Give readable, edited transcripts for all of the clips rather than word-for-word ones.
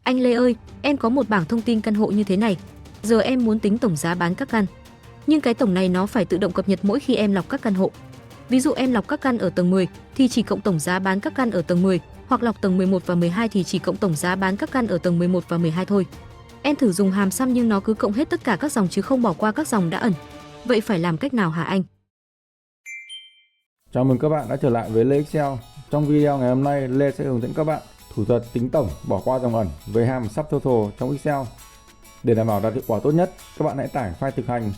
Anh Lê ơi, em có một bảng thông tin căn hộ như thế này. Giờ em muốn tính tổng giá bán các căn. Nhưng cái tổng này nó phải tự động cập nhật mỗi khi em lọc các căn hộ. Ví dụ em lọc các căn ở tầng 10 thì chỉ cộng tổng giá bán các căn ở tầng 10, hoặc lọc tầng 11 và 12 thì chỉ cộng tổng giá bán các căn ở tầng 11 và 12 thôi. Em thử dùng hàm sum nhưng nó cứ cộng hết tất cả các dòng chứ không bỏ qua các dòng đã ẩn. Vậy phải làm cách nào hả anh? Chào mừng các bạn đã trở lại với Lê Excel. Trong video ngày hôm nay, Lê sẽ hướng dẫn các bạn thủ thuật tính tổng bỏ qua dòng ẩn với hàm subtotal trong Excel. Để đảm bảo đạt hiệu quả tốt nhất, các bạn hãy tải file thực hành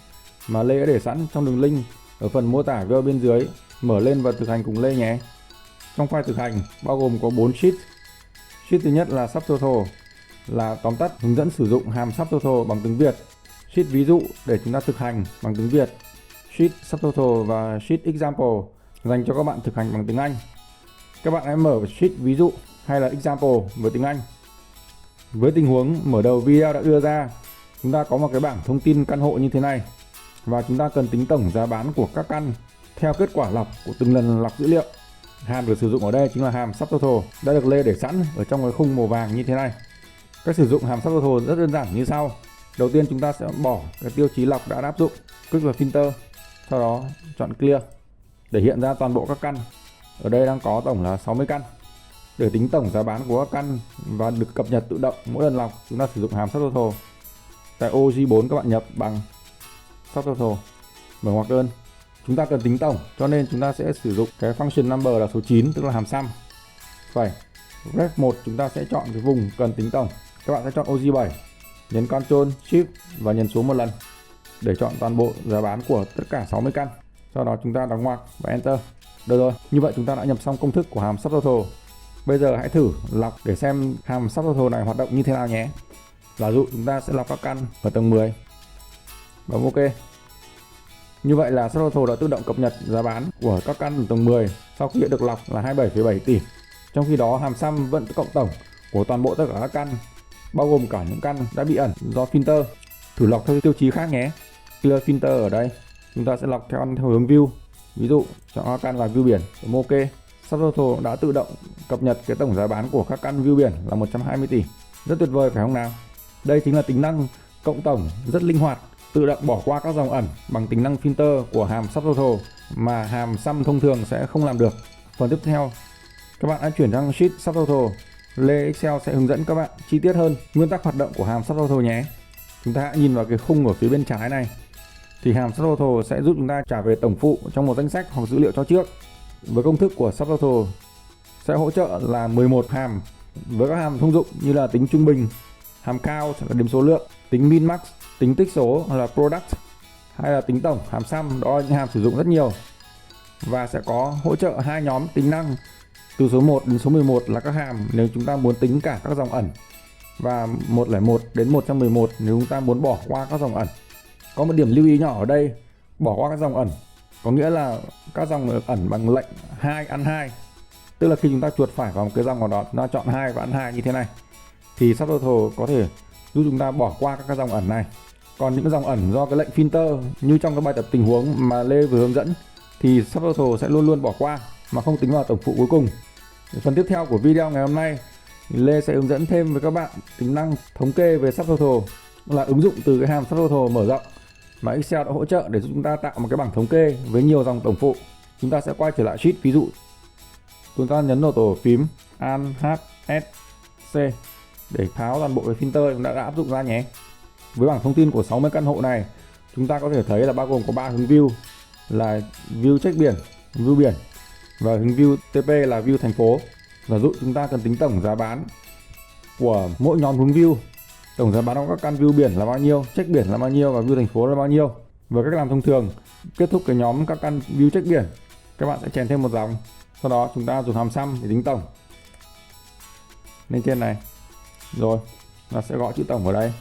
mà Lê đã để sẵn trong đường link ở phần mô tả video bên dưới, mở lên và thực hành cùng Lê nhé. Trong file thực hành bao gồm có 4 sheet. Sheet thứ nhất là subtotal, là tóm tắt hướng dẫn sử dụng hàm subtotal bằng tiếng Việt. Sheet ví dụ để chúng ta thực hành bằng tiếng Việt. Sheet subtotal và sheet example dành cho các bạn thực hành bằng tiếng Anh. Các bạn hãy mở sheet ví dụ hay là example với tiếng Anh. Với tình huống mở đầu video đã đưa ra, chúng ta có một cái bảng thông tin căn hộ như thế này và chúng ta cần tính tổng giá bán của các căn theo kết quả lọc của từng lần lọc dữ liệu. Hàm được sử dụng ở đây chính là hàm subtotal, đã được Lê để sẵn ở trong cái khung màu vàng như thế này. Cách sử dụng hàm subtotal rất đơn giản như sau. Đầu tiên chúng ta sẽ bỏ cái tiêu chí lọc đã áp dụng, click vào filter, sau đó chọn clear để hiện ra toàn bộ các căn. Ở đây đang có tổng là 60 căn. Để tính tổng giá bán của các căn và được cập nhật tự động mỗi lần lọc, chúng ta sử dụng hàm subtotal. Tại ô G4 các bạn nhập bằng subtotal, mở ngoặc đơn. Chúng ta cần tính tổng cho nên chúng ta sẽ sử dụng cái function number là số 9, tức là hàm sum. Vậy, ref 1 chúng ta sẽ chọn cái vùng cần tính tổng. Các bạn sẽ chọn ô G7, nhấn Ctrl Shift và nhấn số một lần để chọn toàn bộ giá bán của tất cả 60 căn. Sau đó chúng ta đóng ngoặc và Enter. Được rồi, như vậy chúng ta đã nhập xong công thức của hàm subtotal. Bây giờ hãy thử lọc để xem hàm subtotal này hoạt động như thế nào nhé. Giả dụ chúng ta sẽ lọc các căn ở tầng 10. Bấm OK. Như vậy là subtotal đã tự động cập nhật giá bán của các căn ở tầng 10 sau khi đã được lọc là 27,7 tỷ. Trong khi đó hàm sum vẫn cộng tổng của toàn bộ tất cả các căn, bao gồm cả những căn đã bị ẩn do filter. Thử lọc theo tiêu chí khác nhé. Clear filter ở đây, chúng ta sẽ lọc theo hướng view. Ví dụ chọn các căn là view biển, bấm OK. Subtotal đã tự động cập nhật cái tổng giá bán của các căn view biển là 120 tỷ. Rất tuyệt vời phải không nào? Đây chính là tính năng cộng tổng rất linh hoạt, tự động bỏ qua các dòng ẩn bằng tính năng filter của hàm subtotal mà hàm sum thông thường sẽ không làm được. Phần tiếp theo, các bạn hãy chuyển sang sheet subtotal. Lê Excel sẽ hướng dẫn các bạn chi tiết hơn nguyên tắc hoạt động của hàm subtotal nhé. Chúng ta hãy nhìn vào cái khung ở phía bên trái này. Thì hàm subtotal sẽ giúp chúng ta trả về tổng phụ trong một danh sách hoặc dữ liệu cho trước. Với công thức của subtotal sẽ hỗ trợ là 11 hàm với các hàm thông dụng như là tính trung bình, hàm count là đếm số lượng, tính min max, tính tích số là product, hay là tính tổng, hàm sum. Đó là những hàm sử dụng rất nhiều và sẽ có hỗ trợ hai nhóm tính năng từ số 1 đến số 11 là các hàm nếu chúng ta muốn tính cả các dòng ẩn, và 101 đến 111 nếu chúng ta muốn bỏ qua các dòng ẩn. Có một điểm lưu ý nhỏ ở đây, bỏ qua các dòng ẩn có nghĩa là các dòng ẩn bằng lệnh 2 ăn 2. Tức là khi chúng ta chuột phải vào một cái dòng nào đó, chúng ta chọn 2 và ăn 2 như thế này thì subtotal có thể giúp chúng ta bỏ qua các dòng ẩn này. Còn những dòng ẩn do cái lệnh filter như trong cái bài tập tình huống mà Lê vừa hướng dẫn thì subtotal sẽ luôn luôn bỏ qua mà không tính vào tổng phụ cuối cùng. Phần tiếp theo của video ngày hôm nay, Lê sẽ hướng dẫn thêm với các bạn tính năng thống kê về subtotal, là ứng dụng từ cái hàm subtotal mở rộng mà Excel đã hỗ trợ để giúp chúng ta tạo một cái bảng thống kê với nhiều dòng tổng phụ. Chúng ta sẽ quay trở lại sheet ví dụ. Chúng ta nhấn vào tổ phím Alt H S C để tháo toàn bộ cái filter chúng ta đã áp dụng ra nhé. Với bảng thông tin của 60 căn hộ này, chúng ta có thể thấy là bao gồm có 3 hướng view là view check biển, view biển và hướng view TP là view thành phố. Giả dụ chúng ta cần tính tổng giá bán của mỗi nhóm hướng view. Tổng giá bán của các căn view biển là bao nhiêu, check biển là bao nhiêu và view thành phố là bao nhiêu. Với cách làm thông thường, kết thúc cái nhóm các căn view check biển, các bạn sẽ chèn thêm một dòng. Sau đó chúng ta dùng hàm sum để tính tổng lên trên này. Rồi, nó sẽ gõ chữ tổng vào đây.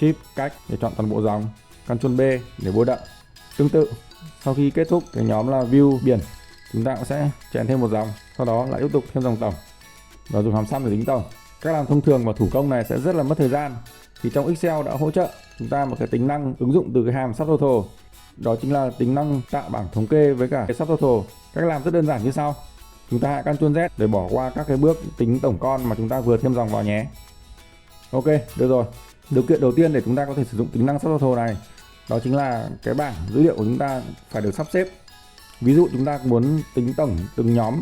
Shift cách để chọn toàn bộ dòng, Ctrl B để bôi đậm. Tương tự, sau khi kết thúc cái nhóm là view biển, chúng ta cũng sẽ chèn thêm một dòng, sau đó lại tiếp tục thêm dòng tổng và dùng hàm sum để tính tổng. Các làm thông thường và thủ công này sẽ rất là mất thời gian, thì trong Excel đã hỗ trợ chúng ta một cái tính năng ứng dụng từ cái hàm subtotal, đó chính là tính năng tạo bảng thống kê với cả cái subtotal. Cách làm rất đơn giản như sau. Chúng ta hãy Ctrl Z để bỏ qua các cái bước tính tổng con mà chúng ta vừa thêm dòng vào nhé. Ok, được rồi. Điều kiện đầu tiên để chúng ta có thể sử dụng tính năng subtotal này đó chính là cái bảng dữ liệu của chúng ta phải được sắp xếp. Ví dụ chúng ta muốn tính tổng từng nhóm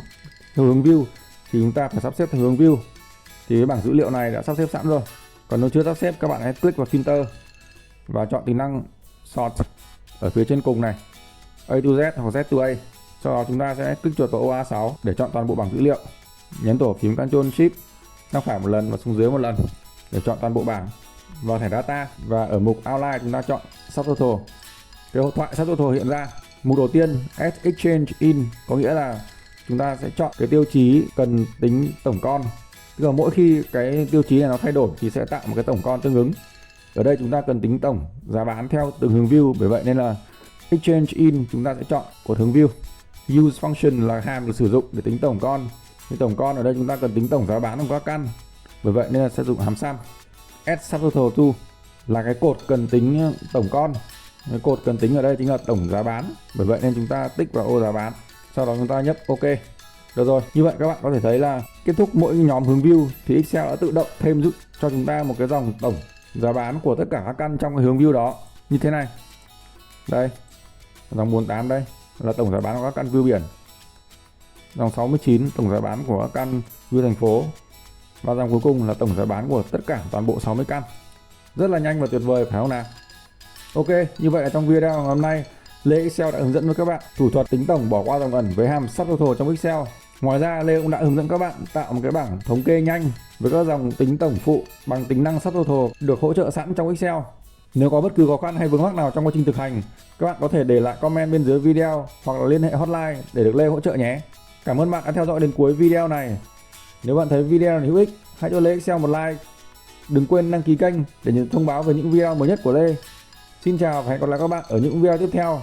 theo hướng view thì chúng ta phải sắp xếp theo hướng view. Thì cái bảng dữ liệu này đã sắp xếp sẵn rồi. Còn nếu chưa sắp xếp, các bạn hãy click vào filter và chọn tính năng sort ở phía trên cùng này, A to Z hoặc Z to A. Sau đó chúng ta sẽ click chuột vào ô A6 để chọn toàn bộ bảng dữ liệu. Nhấn tổ phím Ctrl Shift sang phải một lần và xuống dưới một lần để chọn toàn bộ bảng. Vào thẻ data và ở mục outline chúng ta chọn subtotal. Cái hộp thoại subtotal hiện ra. Mục đầu tiên Add Exchange In có nghĩa là chúng ta sẽ chọn cái tiêu chí cần tính tổng con. Tức là mỗi khi cái tiêu chí này nó thay đổi thì sẽ tạo một cái tổng con tương ứng. Ở đây chúng ta cần tính tổng giá bán theo từng hướng view, bởi vậy nên là Exchange In chúng ta sẽ chọn cột hướng view. Use function là hàm được sử dụng để tính tổng con. Thì tổng con ở đây chúng ta cần tính tổng giá bán của các căn, bởi vậy nên là sẽ dùng hàm sum. Add subtotal to là cái cột cần tính tổng con. Cái cột cần tính ở đây chính là tổng giá bán, bởi vậy nên chúng ta tích vào ô giá bán. Sau đó chúng ta nhấp OK. Được rồi, như vậy các bạn có thể thấy là kết thúc mỗi nhóm hướng view thì Excel đã tự động thêm giúp cho chúng ta một cái dòng tổng giá bán của tất cả các căn trong cái hướng view đó như thế này. Đây, dòng 48 đây là tổng giá bán của các căn view biển. Dòng 69 tổng giá bán của các căn view thành phố. Và dòng cuối cùng là tổng giá bán của tất cả toàn bộ 60 căn. Rất là nhanh và tuyệt vời phải không nào? Ok, như vậy là trong video ngày hôm nay, Lê Excel đã hướng dẫn với các bạn thủ thuật tính tổng bỏ qua dòng ẩn với hàm subtotal trong Excel. Ngoài ra, Lê cũng đã hướng dẫn các bạn tạo một cái bảng thống kê nhanh với các dòng tính tổng phụ bằng tính năng subtotal được hỗ trợ sẵn trong Excel. Nếu có bất cứ khó khăn hay vướng mắc nào trong quá trình thực hành, các bạn có thể để lại comment bên dưới video hoặc là liên hệ hotline để được Lê hỗ trợ nhé. Cảm ơn bạn đã theo dõi đến cuối video này. Nếu bạn thấy video này hữu ích, hãy cho Lê Excel một like. Đừng quên đăng ký kênh để nhận thông báo về những video mới nhất của Lê. Xin chào và hẹn gặp lại các bạn ở những video tiếp theo.